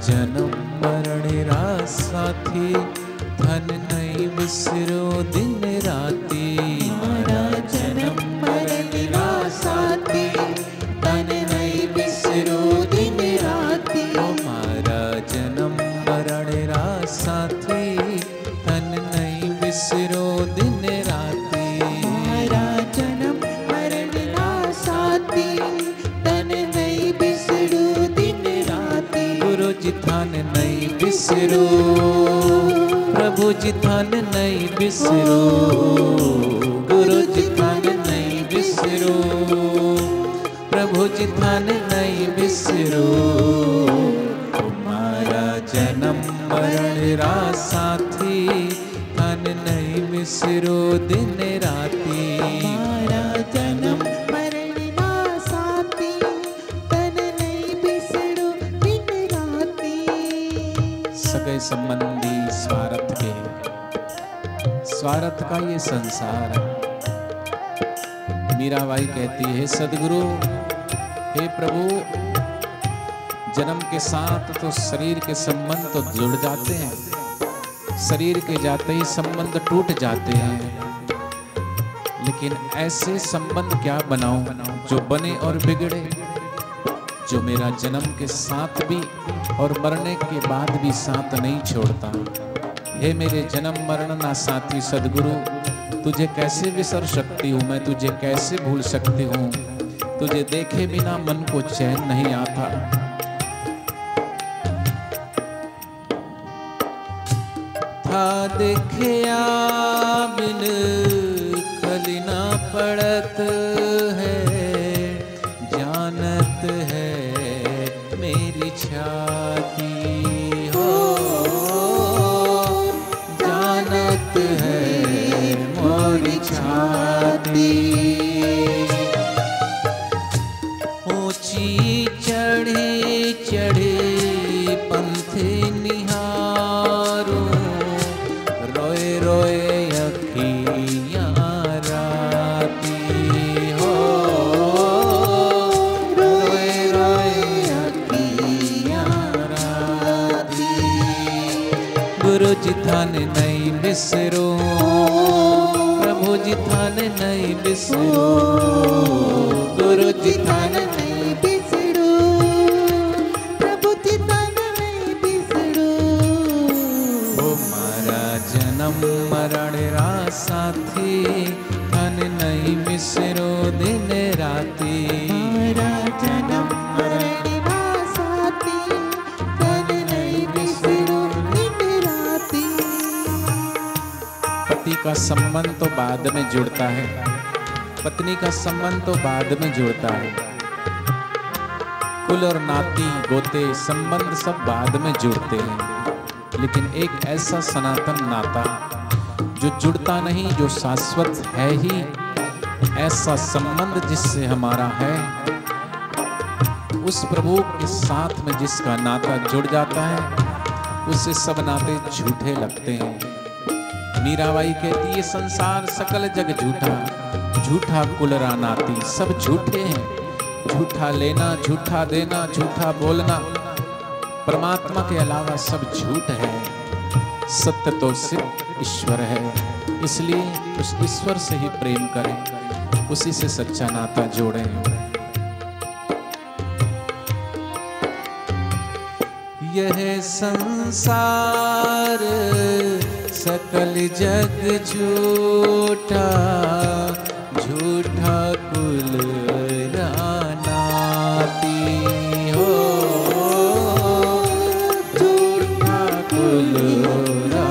जन्म मरण रा साथी धन नहीं बिसरो दिन राती। मारा जन्म मरण रा साथी धन नहीं बिसरो दिन राती। मारा जन्म मरण रा साथी धन नहीं बिसरो दिन राती। मारा जन्म मरण रा साथी धन नहीं बिसरो दिन राती। गुरु जी धन नहीं बिसरो, प्रभु जी धन नहीं बिसरो। गुरु जी धन नहीं बिसरो, प्रभु जी धन नहीं बिसरो। तुम्हारा जन्म मरण रा साथी धन नहीं बिसरो दिन राती। मारा जन्म मरण रा साथी धन नहीं बिसरो दिन राती। सगे संबंधी स्वार्थ के, स्वार्थ का ये संसार है। मीराबाई कहती है सदगुरु हे प्रभु, जन्म के साथ तो शरीर के संबंध तो जुड़ जाते हैं, शरीर के जाते ही संबंध टूट जाते हैं, लेकिन ऐसे संबंध क्या बनाऊं जो बने और बिगड़े, जो मेरा जन्म के साथ भी और मरने के बाद भी साथ नहीं छोड़ता। हे मेरे जन्म मरण ना साथी सदगुरु, तुझे कैसे विसर सकती हूँ मैं, तुझे कैसे भूल सकती हूँ। तुझे देखे बिना मन को चैन नहीं आता। था देखिया बिन खली ना पड़त है, जानत है मेरी छाती हो, जानत है मोरी छाती। ऊंची चढ़ी चढ़ी पंथ निहारो, रोए रोए अखियाँ राती हो, रोए रोए अखियाँ राती। गुरु जी धन नहीं बिसरो, प्रभु जी धन नहीं बिसरो। गुरु जी धन नहीं बिसरो, प्रभु जी धन नहीं बिसरो। ओ मारा जन्म मरण रा साथी धन नहीं बिसरो दिन राती। मारा जन्म मरण रा साथी धन नहीं बिसरो दिन राती। पति का संबंध तो बाद में जुड़ता है, पत्नी का संबंध तो बाद में जुड़ता है, कुल और नाती गोते संबंध सब बाद में जुड़ते हैं, लेकिन एक ऐसा सनातन नाता जो जुड़ता नहीं, जो शाश्वत है ही, ऐसा संबंध जिससे हमारा है, उस प्रभु के साथ में जिसका नाता जुड़ जाता है, उससे सब नाते झूठे लगते हैं। मीराबाई कहती है संसार सकल जग झूठा, झूठा कुलरा नाती सब झूठे हैं। झूठा लेना, झूठा देना, झूठा बोलना, परमात्मा के अलावा सब झूठ है। सत्य तो सिर्फ ईश्वर है, इसलिए उस ईश्वर से ही प्रेम करें, उसी से सच्चा नाता जोड़ें। यह संसार सकल जग झूठा, झूठा कुलरा नाती हो, झूठा कुलरा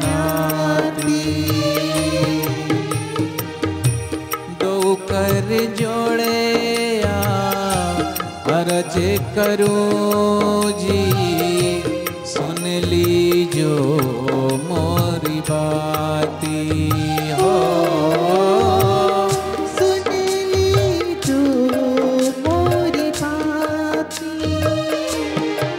नाती। दो कर जोड़े अर्ज करूं जी, सुन लीजो मोरी बाती हो, सुन लीजो मोरी बाती।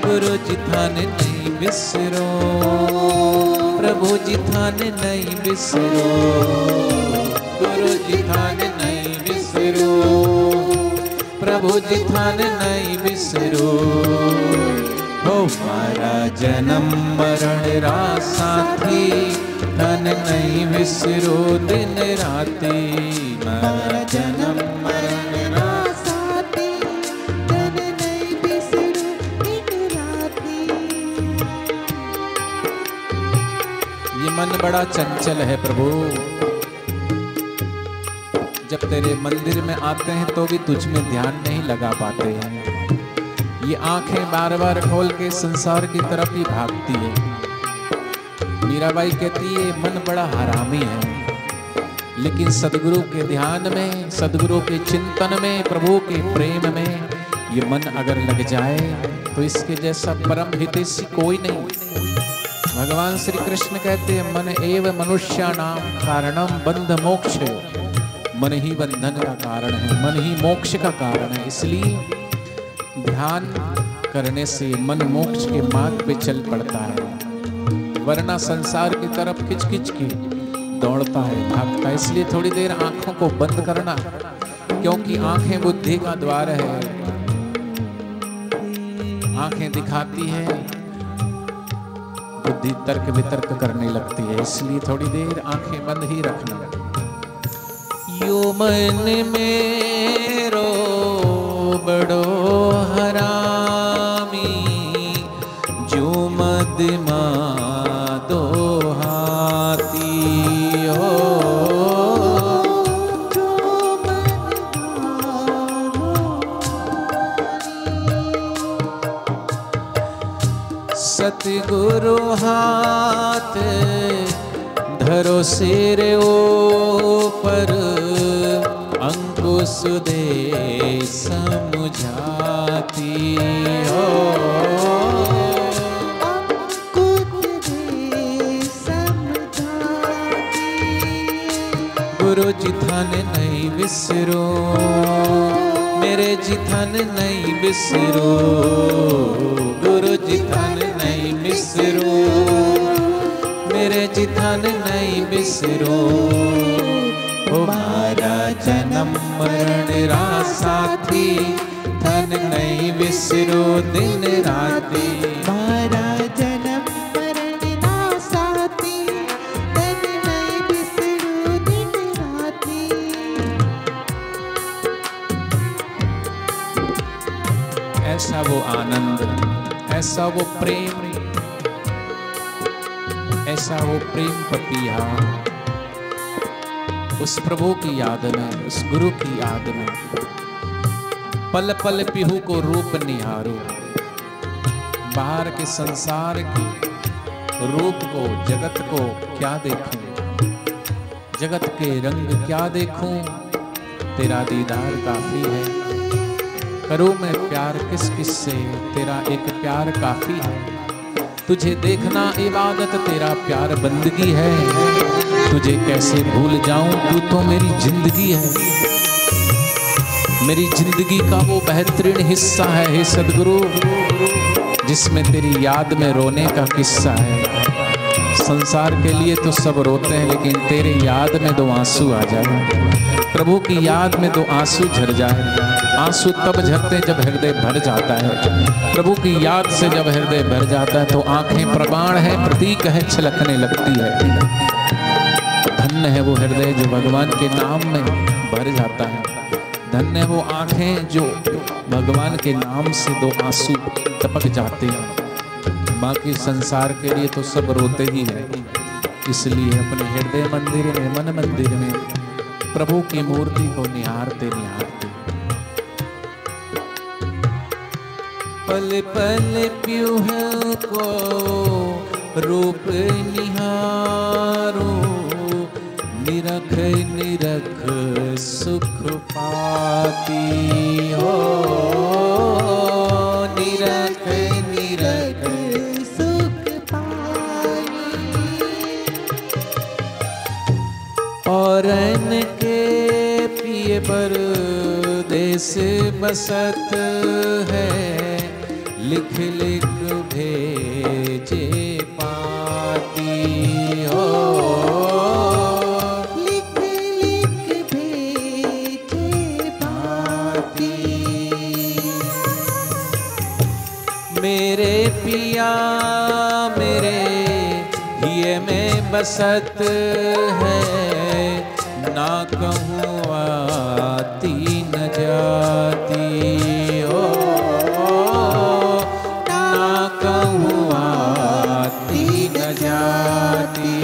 गुरु जी धन नहीं बिसरो, प्रभु जी धन नहीं बिसरो। गुरु जी धन नहीं बिसरो, प्रभु जी धन नहीं बिसरो। हो मारा जन्म मरण रा साथी, तन नहीं विसरो दिन राती। मारा जन्म मरण रा साथी, तन नहीं बिसरू दिन राती। ये मन बड़ा चंचल है प्रभु, जब तेरे मंदिर में आते हैं तो भी तुझ में ध्यान नहीं लगा पाते हैं। ये आंखें बार बार खोल के संसार की तरफ ही भागती है। मीराबाई कहती है मन बड़ा हरामी है, लेकिन सदगुरु के ध्यान में, सदगुरु के चिंतन में, प्रभु के प्रेम में ये मन अगर लग जाए तो इसके जैसा परम हितैषी कोई नहीं। भगवान श्री कृष्ण कहते हैं मन एव मनुष्याणाम कारणम बंध मोक्ष। मन ही बंधन का कारण है, मन ही मोक्ष का कारण है। इसलिए ध्यान करने से मन मोक्ष के मार्ग पे चल पड़ता है, वरना संसार की तरफ खिंच खिंच के दौड़ता है, भागता है। इसलिए थोड़ी देर आंखों को बंद करना, क्योंकि आंखें बुद्धि का द्वार है। आंखें दिखाती है, बुद्धि तर्क वितर्क करने लगती है। इसलिए थोड़ी देर आंखें बंद ही रखना। यो मन मेरो बड़ो हरामी, जो मद दो हाथी हो। सतगुरु हाथ धरो सिर ऊपर, अंकुश दे समझाती हो। अंकुश दे समझाती। गुरु जी थान नहीं बिसरो, मेरे जी थान नहीं बिसरो। गुरु जी थान नहीं बिसरो, मेरे जी थान नहीं बिसरो। मारा जन्म मरण रा साथी, धन नहीं बिसरो दिन राती। मारा जन्म मरण रा साथी, धन नहीं बिसरू दिन राती। ऐसा वो आनंद, ऐसा वो प्रेम, ऐसा वो प्रेम पपिया उस प्रभु की याद में, उस गुरु की याद में। पल पल पिहू को रूप निहारो। बाहर के संसार के रूप को, जगत को क्या देखूं, जगत के रंग क्या देखूं। तेरा दीदार काफी है। करूं मैं प्यार किस किस से, तेरा एक प्यार काफी है। तुझे देखना इबादत, तेरा प्यार बंदगी है। तुझे कैसे भूल जाऊं, तू तो मेरी जिंदगी है। मेरी जिंदगी का वो बेहतरीन हिस्सा है हे सदगुरु, जिसमें तेरी याद में रोने का किस्सा है। संसार के लिए तो सब रोते हैं, लेकिन तेरे याद में दो आंसू आ जाए, प्रभु की याद में दो आंसू झर जाए। आंसू तब झरते जब हृदय भर जाता है। प्रभु की याद से जब हृदय भर जाता है तो आंखें प्रमाण है, प्रतीक है, छलकने लगती है। धन्य है वो हृदय जो भगवान के नाम में भर जाता है। धन्य है वो आंखें जो भगवान के नाम से दो आंसू टपक जाते हैं। बाकी संसार के लिए तो सब रोते ही है। इसलिए अपने हृदय मंदिर में, मन मंदिर में प्रभु की मूर्ति को निहारते निहारते पल पल प्यूह को रूप निहारो। निरख निरख सुख पाती हो। निरख निरख सुख पाई। औरन के पिए पर देश बसत है। लिख लिख भेजे पाती हो। लिख लिख भेजे पाती। मेरे सत है, ना कहूँ आती न जाती। ओ ना कहूँ आती न जाती।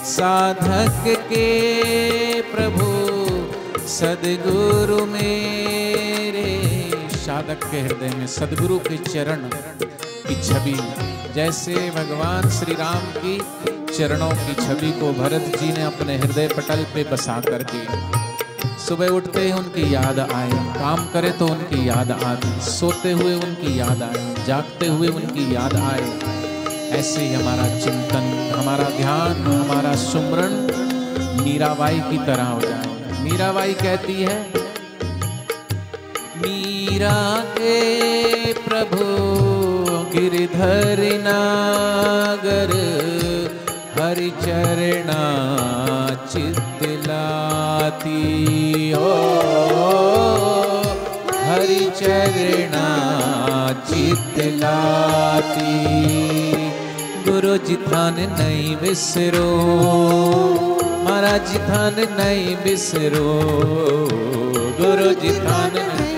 साधक के प्रभु सदगुरु मेरे, साधक के हृदय में सदगुरु के चरण की छवि, जैसे भगवान श्री राम की चरणों की छवि को भरत जी ने अपने हृदय पटल पे बसा करके, सुबह उठते ही उनकी याद आए, काम करे तो उनकी याद आए, सोते हुए उनकी याद आए, जागते हुए उनकी याद आए। ऐसे ही हमारा चिंतन, हमारा ध्यान, हमारा सुमरन मीराबाई की तरह हो जाए। मीराबाई कहती है, मीरा के प्रभु गिरधर नागर, हरि चरणा चित्त लाती। ओ हरि चरणा चित्त लाती। गुरु जी थान नहीं बिसरो, महाराज जी थान नहीं बिसरो, गुरु जी थान नहीं